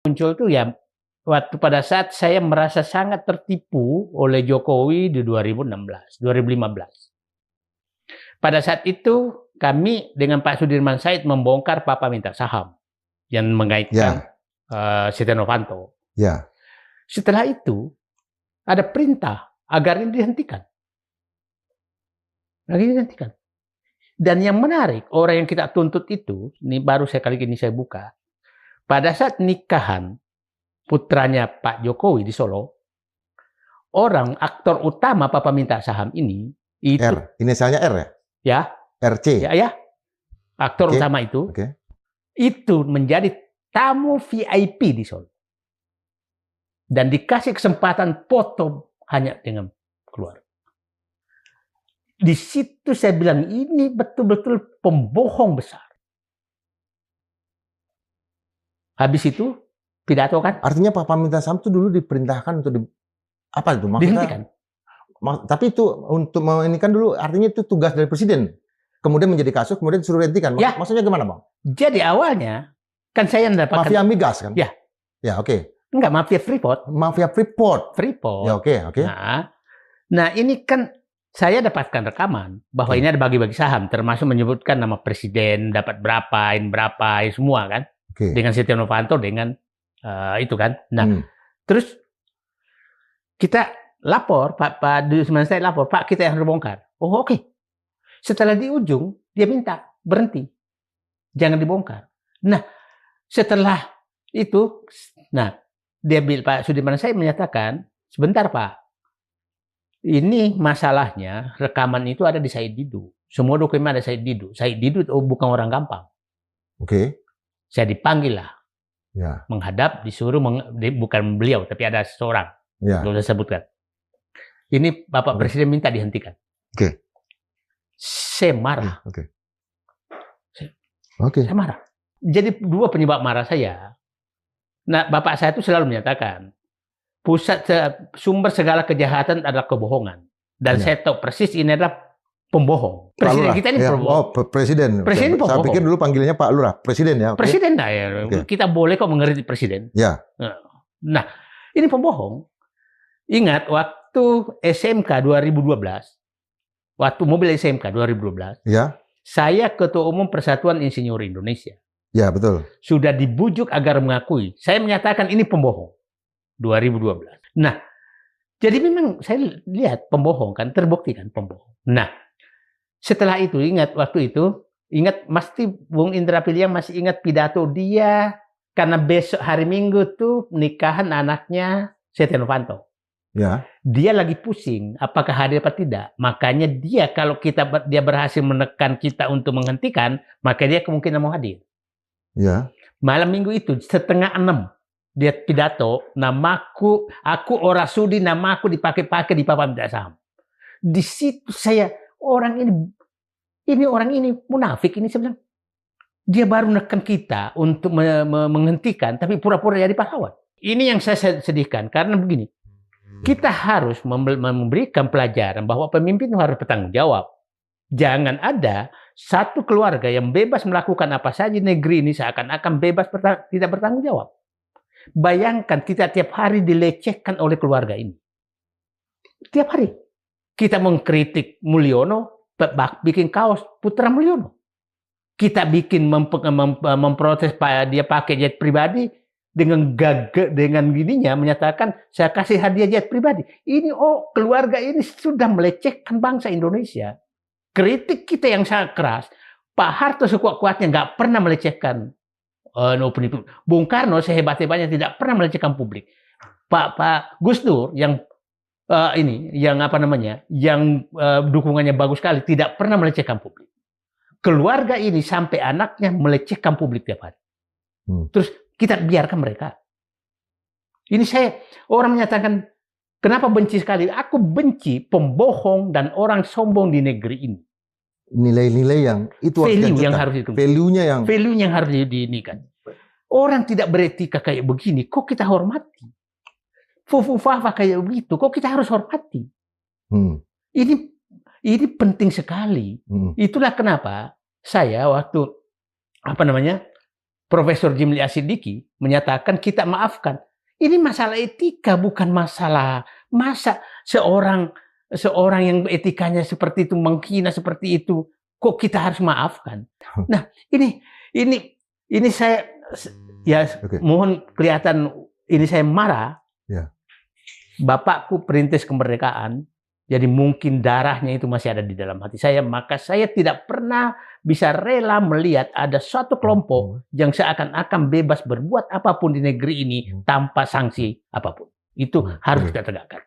Muncul tuh ya waktu pada saat saya merasa sangat tertipu oleh Jokowi di 2016, 2015. Pada saat itu kami dengan Pak Sudirman Said membongkar Papa Minta Saham yang mengaitkan Setia Novanto. Ya. Setelah itu ada perintah agar ini dihentikan. Dan yang menarik, orang yang kita tuntut itu, ini baru sekali ini saya buka, pada saat nikahan putranya Pak Jokowi di Solo, orang aktor utama Papa Minta Saham ini itu R, inisialnya R ya? Ya. RC. Ya. Aktor utama itu. Itu menjadi tamu VIP di Solo. Dan dikasih kesempatan foto hanya dengan keluarga. Di situ saya bilang ini betul-betul pembohong besar. Habis itu pidato kan? Artinya Papa Minta Saham itu dulu diperintahkan untuk apa itu maksudnya? Dihentikan. Tapi itu untuk ini kan dulu artinya itu tugas dari presiden. Kemudian menjadi kasus, kemudian disuruh hentikan. Ya. Maksudnya gimana, Bang? Jadi awalnya kan saya mendapatkan mafia migas kan? Ya. Ya, oke. Enggak, mafia Freeport. Mafia Freeport. Ya, oke. Nah, ini kan saya dapatkan rekaman bahwa ini ada bagi-bagi saham, termasuk menyebutkan nama presiden, dapat berapa, ini berapa, ini semua kan. Dengan Setia Novanto, dengan itu kan. Nah, terus kita lapor, Pak Sudirman Said lapor, Pak kita yang harus bongkar. Oh oke. Setelah di ujung, dia minta berhenti. Jangan dibongkar. Nah, setelah itu, Pak Sudirman Said menyatakan, sebentar Pak, ini masalahnya rekaman itu ada di Said Didu. Semua dokumen ada Said Didu. Said Didu bukan orang gampang. Saya dipanggil lah. Ya. Menghadap, disuruh, bukan beliau, tapi ada seseorang. Ya. Belum saya sebutkan. Ini Bapak Presiden minta dihentikan. Saya marah. Saya marah. Jadi dua penyebab marah saya. Nah, Bapak saya itu selalu menyatakan, sumber segala kejahatan adalah kebohongan. Dan saya tahu persis ini adalah pembohong. Presiden kita ini pembohong. Oh, presiden. Presiden pembohong. Saya pikir dulu panggilnya Pak Lurah. Presiden ya. Presiden ya. Kita boleh kok mengerti presiden. Ya. Nah, ini pembohong. Ingat waktu SMK 2012. Waktu mobil SMK 2012, saya Ketua Umum Persatuan Insinyur Indonesia. Ya, betul. Sudah dibujuk agar mengakui. Saya menyatakan ini pembohong. 2012. Nah, jadi memang saya lihat pembohong kan, terbukti kan pembohong. Nah, setelah itu, ingat pasti Bung Indra Piliang masih ingat pidato dia, karena besok hari Minggu tuh nikahan anaknya Setia Novanto. Ya. Dia lagi pusing, apakah hadir apa tidak. Makanya kalau dia berhasil menekan kita untuk menghentikan, maka dia kemungkinan mau hadir. Ya. Malam Minggu itu 5:30 dia pidato, aku ora sudi namaku dipakai-pakai di Papa Minta Saham. Di situ saya orang ini munafik ini sebenarnya. Dia baru menekan kita untuk menghentikan, tapi pura-pura jadi pahlawan. Ini yang saya sedihkan karena begini. Kita harus memberikan pelajaran bahwa pemimpin harus bertanggung jawab. Jangan ada satu keluarga yang bebas melakukan apa saja negeri ini seakan-akan bebas tidak bertanggung jawab. Bayangkan kita tiap hari dilecehkan oleh keluarga ini. Tiap hari. Kita mengkritik Mulyono, bikin kaos Putra Mulyono. Kita bikin memprotes dia pakai jet pribadi. Dengan gininya menyatakan saya kasih hadiah jet pribadi. Ini keluarga ini sudah melecehkan bangsa Indonesia. Kritik kita yang sangat keras. Pak Harto sekuat-kuatnya nggak pernah melecehkan Bung Karno sehebat-hebatnya tidak pernah melecehkan publik. Pak Gus Dur yang dukungannya bagus sekali tidak pernah melecehkan publik. Keluarga ini sampai anaknya melecehkan publik tiap hari. Terus kita biarkan mereka. Ini orang menyatakan, kenapa benci sekali? Aku benci pembohong dan orang sombong di negeri ini. Nilai-nilai yang itu value-nya yang harus diinikan. Orang tidak beretika kayak begini, kok kita hormati? Fufu-fafa kayak begitu, kok kita harus hormati? Ini penting sekali. Itulah kenapa saya waktu Profesor Jimli Asidiki menyatakan kita maafkan. Ini masalah etika, bukan masalah masa seorang yang etikanya seperti itu menghina seperti itu, kok kita harus maafkan. Nah, ini saya ya mohon kelihatan ini saya marah. Ya. Bapakku perintis kemerdekaan, jadi mungkin darahnya itu masih ada di dalam hati saya, maka saya tidak pernah bisa rela melihat ada suatu kelompok yang seakan-akan bebas berbuat apapun di negeri ini tanpa sanksi apapun. Itu harus kita tegakkan.